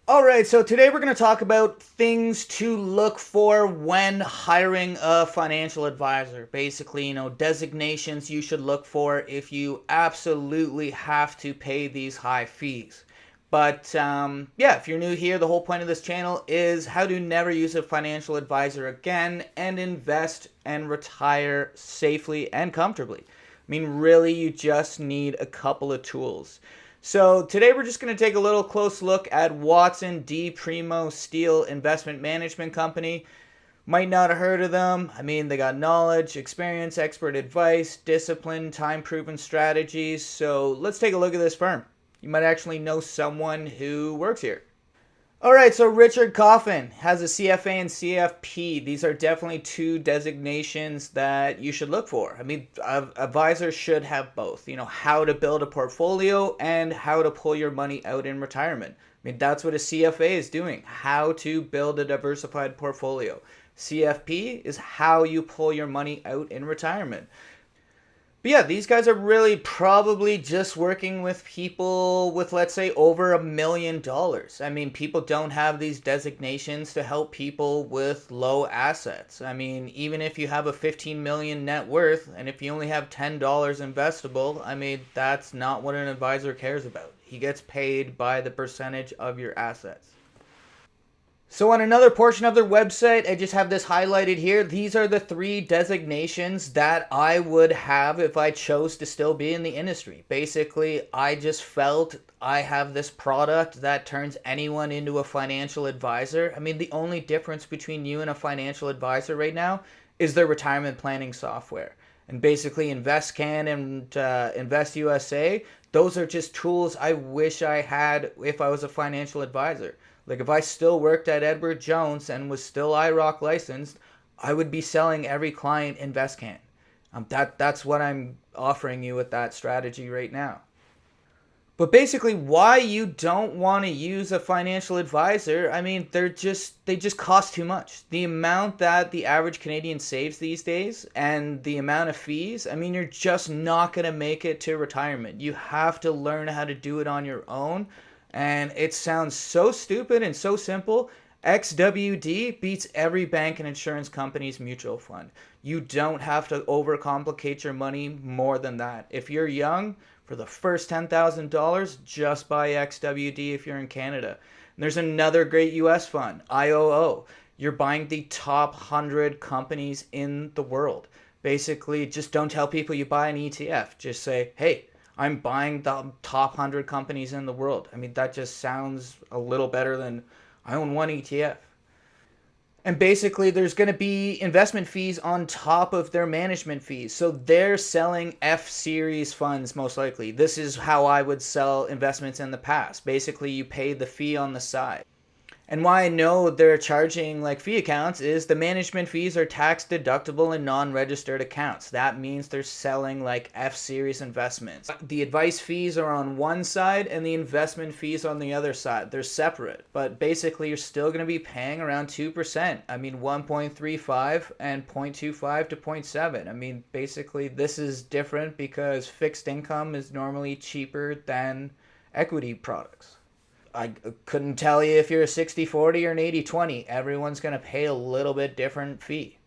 All right, so today we're going to talk about things to look for when hiring a financial advisor. Basically, designations you should look for if you absolutely have to pay these high fees. But yeah, if you're new here, the whole point of this channel is how to never use a financial advisor again and invest and retire safely and comfortably. I mean, really, you just need a couple of tools. So today we're just going to take a little close look at Watson D. Primo Steel Investment Management Company. Might not have heard of them. I mean, they got knowledge, experience, expert advice, discipline, time-proven strategies. So let's take a look at this firm. You might actually know someone who works here. All right, so Richard Coffin has a CFA and CFP. These are definitely two designations that you should look for. I mean, advisors should have both, how to build a portfolio and how to pull your money out in retirement. I mean, that's what a CFA is doing, how to build a diversified portfolio. CFP is how you pull your money out in retirement. But yeah, these guys are really probably just working with people with, let's say, over $1 million. I mean, people don't have these designations to help people with low assets. I mean, even if you have a 15 million net worth and if you only have $10 investable, I mean, that's not what an advisor cares about. He gets paid by the percentage of your assets. So on another portion of their website, I just have this highlighted here. These are the three designations that I would have if I chose to still be in the industry. Basically, I just felt I have this product that turns anyone into a financial advisor. I mean, the only difference between you and a financial advisor right now is their retirement planning software. And basically, InvestCan and Invest USA, those are just tools I wish I had if I was a financial advisor. Like if I still worked at Edward Jones and was still IROC licensed, I would be selling every client InvestCan. That's what I'm offering you with that strategy right now. But basically, why you don't want to use a financial advisor, I mean, they just cost too much. The amount that the average Canadian saves these days and the amount of fees, I mean, you're just not going to make it to retirement. You have to learn how to do it on your own. And it sounds so stupid and so simple. XWD beats every bank and insurance company's mutual fund. You don't have to overcomplicate your money more than that. If you're young, for the first $10,000, just buy XWD if you're in Canada. And there's another great US fund, IOO. You're buying the top 100 companies in the world. Basically, just don't tell people you buy an ETF. Just say, hey, I'm buying the top 100 companies in the world. I mean, that just sounds a little better than I own one ETF. And basically, there's going to be investment fees on top of their management fees. So they're selling F series funds most likely. This is how I would sell investments in the past. Basically, you pay the fee on the side. And why I know they're charging like fee accounts is the management fees are tax deductible in non-registered accounts. That means they're selling like F-series investments. The advice fees are on one side and the investment fees on the other side. They're separate, but basically you're still going to be paying around 2%. I mean 1.35 and 0.25 to 0.7. I mean basically this is different because fixed income is normally cheaper than equity products. I couldn't tell you if you're a 60-40 or an 80-20. Everyone's going to pay a little bit different fee.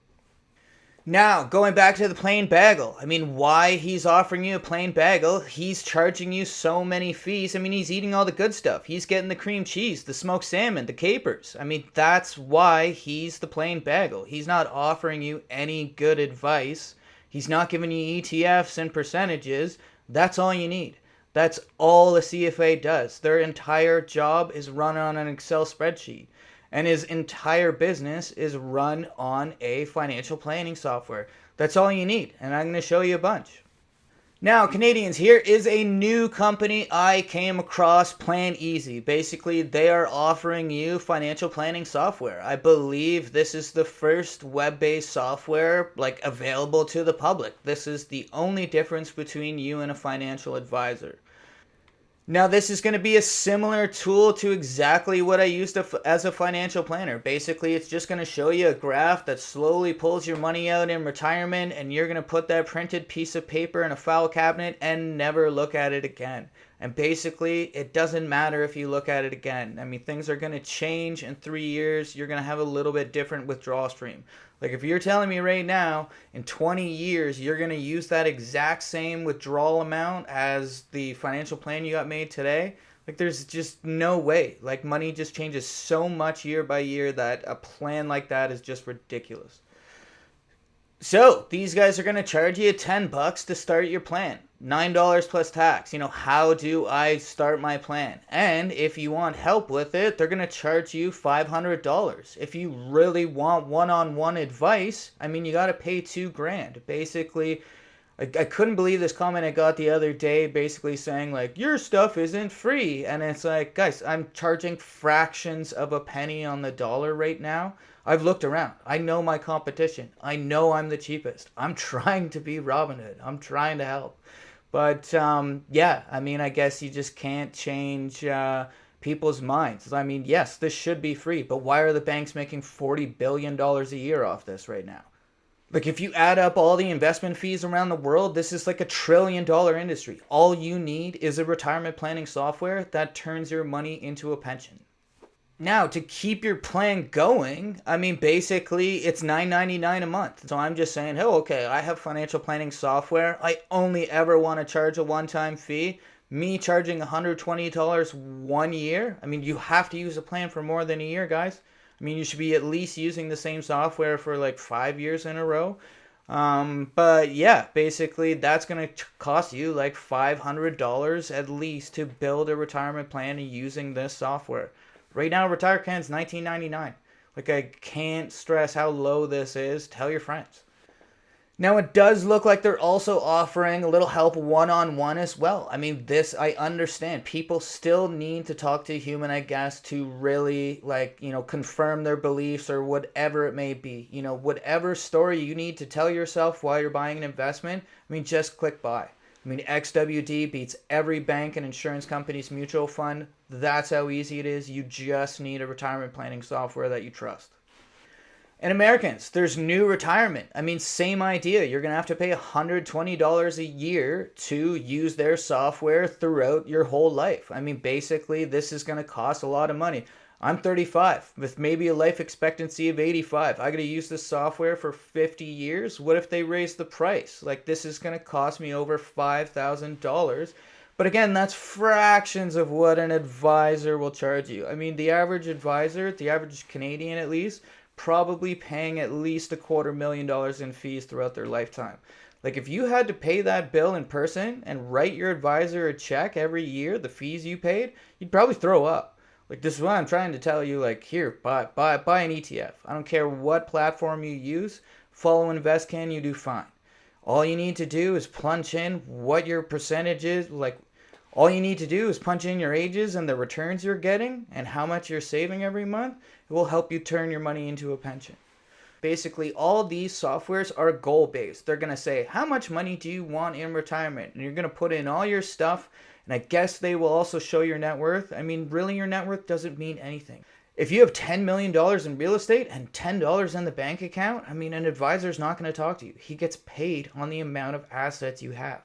Now, going back to the plain bagel. I mean, why he's offering you a plain bagel? He's charging you so many fees. I mean, he's eating all the good stuff. He's getting the cream cheese, the smoked salmon, the capers. I mean, that's why he's the plain bagel. He's not offering you any good advice. He's not giving you ETFs and percentages. That's all you need. That's all a CFA does. Their entire job is run on an Excel spreadsheet. And his entire business is run on a financial planning software. That's all you need. And I'm going to show you a bunch. Now, Canadians, here is a new company I came across, Plan Easy. Basically, they are offering you financial planning software. I believe this is the first web-based software like available to the public. This is the only difference between you and a financial advisor. Now, this is going to be a similar tool to exactly what I used as a financial planner. Basically, it's just going to show you a graph that slowly pulls your money out in retirement, and you're going to put that printed piece of paper in a file cabinet and never look at it again. And basically, it doesn't matter if you look at it again. I mean, things are going to change in 3 years. You're going to have a little bit different withdrawal stream. Like if you're telling me right now, in 20 years, you're going to use that exact same withdrawal amount as the financial plan you got made today, like there's just no way. Like money just changes so much year by year that a plan like that is just ridiculous. So these guys are going to charge you $10 to start your plan. $9 plus tax. How do I start my plan? And if you want help with it, they're going to charge you $500. If you really want one-on-one advice, you got to pay $2,000. Basically, I couldn't believe this comment I got the other day basically saying like, your stuff isn't free. And it's like, guys, I'm charging fractions of a penny on the dollar right now. I've looked around. I know my competition. I know I'm the cheapest. I'm trying to be Robinhood. I'm trying to help. But I guess you just can't change people's minds. Yes, this should be free, but why are the banks making $40 billion a year off this right now? Like if you add up all the investment fees around the world, this is like $1 trillion industry. All you need is a retirement planning software that turns your money into a pension. Now, to keep your plan going, basically it's $9.99 a month. So I'm just saying, oh, okay, I have financial planning software. I only ever want to charge a one-time fee. Me charging $120 1 year. You have to use a plan for more than a year, guys. You should be at least using the same software for like 5 years in a row. But yeah, basically that's going to cost you like $500 at least to build a retirement plan using this software. Right now, RetireCan's $19.99. Like I can't stress how low this is. Tell your friends. Now, it does look like they're also offering a little help one-on-one as well. This, I understand. People still need to talk to a human, I guess, to really, confirm their beliefs or whatever it may be. Whatever story you need to tell yourself while you're buying an investment, just click buy. XWD beats every bank and insurance company's mutual fund. That's how easy it is. You just need a retirement planning software that you trust. And Americans, there's new retirement. Same idea. You're going to have to pay $120 a year to use their software throughout your whole life. Basically, this is going to cost a lot of money. I'm 35 with maybe a life expectancy of 85. I got to use this software for 50 years. What if they raise the price? This is going to cost me over $5,000. But again, that's fractions of what an advisor will charge you. The average advisor, the average Canadian at least, probably paying at least $250,000 in fees throughout their lifetime. If you had to pay that bill in person and write your advisor a check every year, the fees you paid, you'd probably throw up. This is what I'm trying to tell you, here, buy an ETF. I don't care what platform you use. Follow InvestCan, you do fine. All you need to do is punch in what your percentage is. All you need to do is punch in your ages and the returns you're getting and how much you're saving every month. It will help you turn your money into a pension. Basically, all these softwares are goal-based. They're going to say, how much money do you want in retirement? And you're going to put in all your stuff. And I guess they will also show your net worth. Really, your net worth doesn't mean anything. If you have $10 million in real estate and $10 in the bank account, an advisor's not going to talk to you. He gets paid on the amount of assets you have.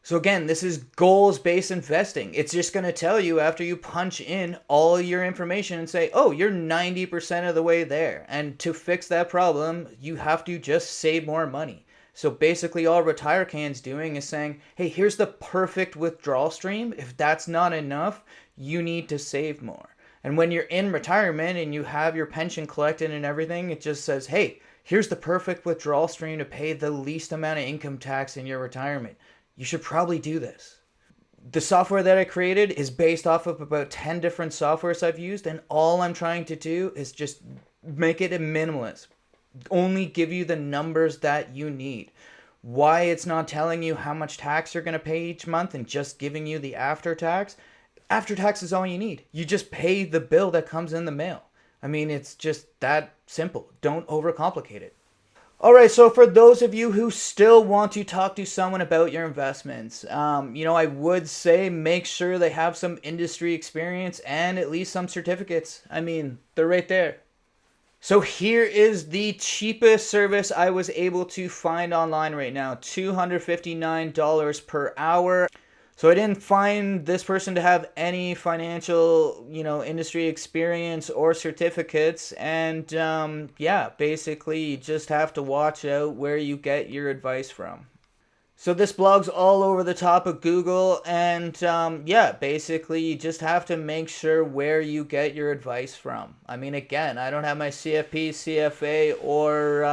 So again, this is goals-based investing. It's just going to tell you after you punch in all your information and say, oh, you're 90% of the way there. And to fix that problem, you have to just save more money. So basically all RetireCan's doing is saying, hey, here's the perfect withdrawal stream. If that's not enough, you need to save more. And when you're in retirement and you have your pension collected and everything, it just says, hey, here's the perfect withdrawal stream to pay the least amount of income tax in your retirement. You should probably do this. The software that I created is based off of about 10 different softwares I've used, and all I'm trying to do is just make it a minimalist. Only give you the numbers that you need. Why it's not telling you how much tax you're going to pay each month and just giving you the after tax. After tax is all you need. You just pay the bill that comes in the mail. It's just that simple. Don't overcomplicate it. All right, so for those of you who still want to talk to someone about your investments, I would say make sure they have some industry experience and at least some certificates. They're right there. So here is the cheapest service I was able to find online right now, $259 per hour. So I didn't find this person to have any financial, industry experience or certificates. And yeah, basically you just have to watch out where you get your advice from. So this blog's all over the top of Google, and yeah, basically you just have to make sure where you get your advice from. I mean, again, I don't have my CFP, CFA, or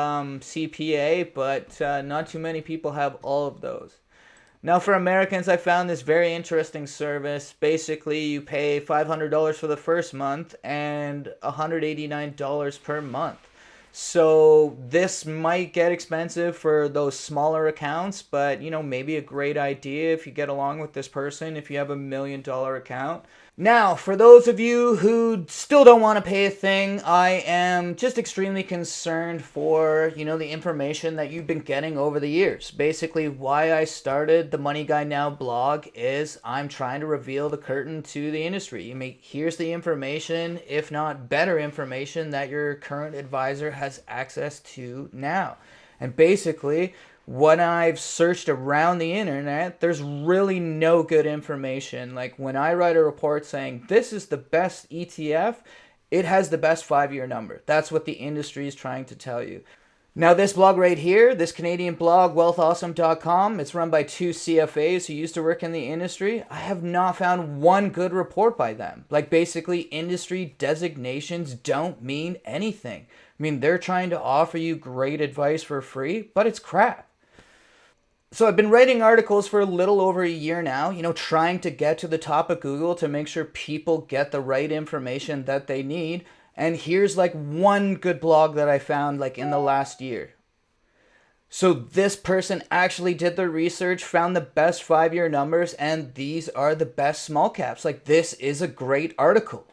CPA, but not too many people have all of those. Now for Americans, I found this very interesting service. Basically, you pay $500 for the first month and $189 per month. So this might get expensive for those smaller accounts, but maybe a great idea if you get along with this person, if you have $1 million account. Now, for those of you who still don't want to pay a thing, I am just extremely concerned for, the information that you've been getting over the years. Basically, why I started the Money Guy Now blog is I'm trying to reveal the curtain to the industry. Here's the information, if not better information, that your current advisor has access to now. And basically, when I've searched around the internet, there's really no good information. Like when I write a report saying this is the best ETF, it has the best 5-year number. That's what the industry is trying to tell you. Now this blog right here, this Canadian blog, wealthawesome.com, it's run by 2 CFAs who used to work in the industry. I have not found one good report by them. Like basically industry designations don't mean anything. They're trying to offer you great advice for free, but it's crap. So I've been writing articles for a little over a year now, trying to get to the top of Google to make sure people get the right information that they need. And here's like one good blog that I found like in the last year. So this person actually did the research, found the best 5-year numbers, and these are the best small caps. Like this is a great article.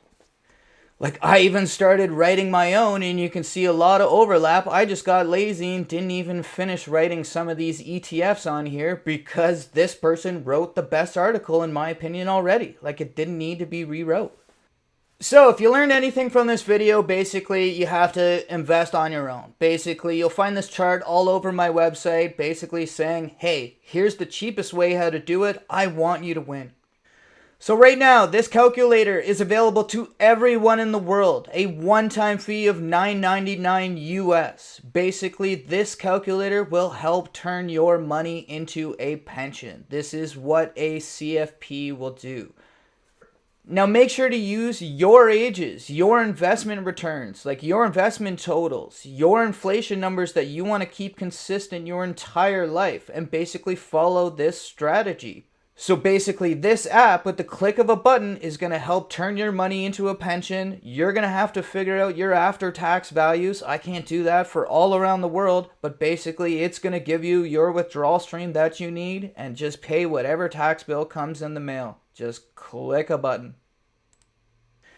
Like I even started writing my own, and you can see a lot of overlap. I just got lazy and didn't even finish writing some of these ETFs on here because this person wrote the best article in my opinion already. Like it didn't need to be rewrote. So if you learned anything from this video, basically you have to invest on your own. Basically you'll find this chart all over my website basically saying, hey, here's the cheapest way how to do it. I want you to win. So right now, this calculator is available to everyone in the world. A one-time fee of $9.99 US. Basically, this calculator will help turn your money into a pension. This is what a CFP will do. Now make sure to use your ages, your investment returns, like your investment totals, your inflation numbers that you want to keep consistent your entire life, and basically follow this strategy. So basically this app with the click of a button is going to help turn your money into a pension. You're going to have to figure out your after-tax values. I can't do that for all around the world, but basically it's going to give you your withdrawal stream that you need and just pay whatever tax bill comes in the mail. Just click a button.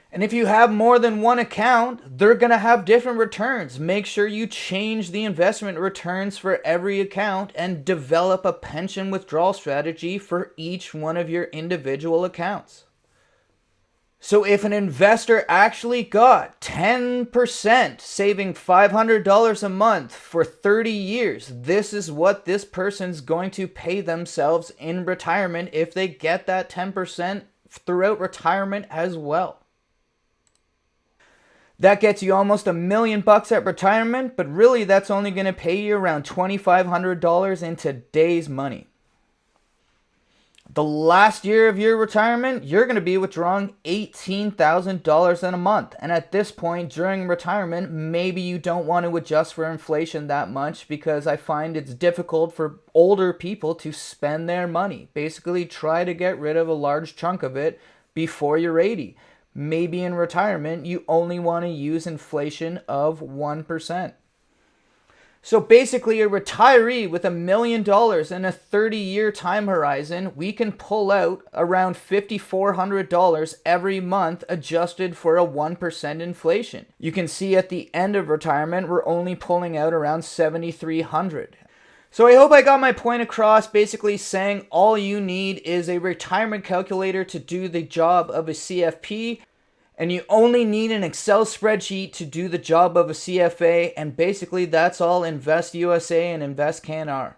And if you have more than one account, they're going to have different returns. Make sure you change the investment returns for every account and develop a pension withdrawal strategy for each one of your individual accounts. So if an investor actually got 10% saving $500 a month for 30 years, this is what this person's going to pay themselves in retirement if they get that 10% throughout retirement as well. That gets you almost $1 million at retirement, but really that's only going to pay you around $2,500 in today's money. The last year of your retirement, you're going to be withdrawing $18,000 in a month. And at this point during retirement, maybe you don't want to adjust for inflation that much because I find it's difficult for older people to spend their money. Basically, try to get rid of a large chunk of it before you're 80. Maybe in retirement, you only want to use inflation of 1%. So basically, a retiree with $1 million in a 30-year time horizon, we can pull out around $5,400 every month adjusted for a 1% inflation. You can see at the end of retirement, we're only pulling out around $7,300. So I hope I got my point across, basically saying all you need is a retirement calculator to do the job of a CFP, and you only need an Excel spreadsheet to do the job of a CFA, and basically that's all Invest USA and Invest Can are.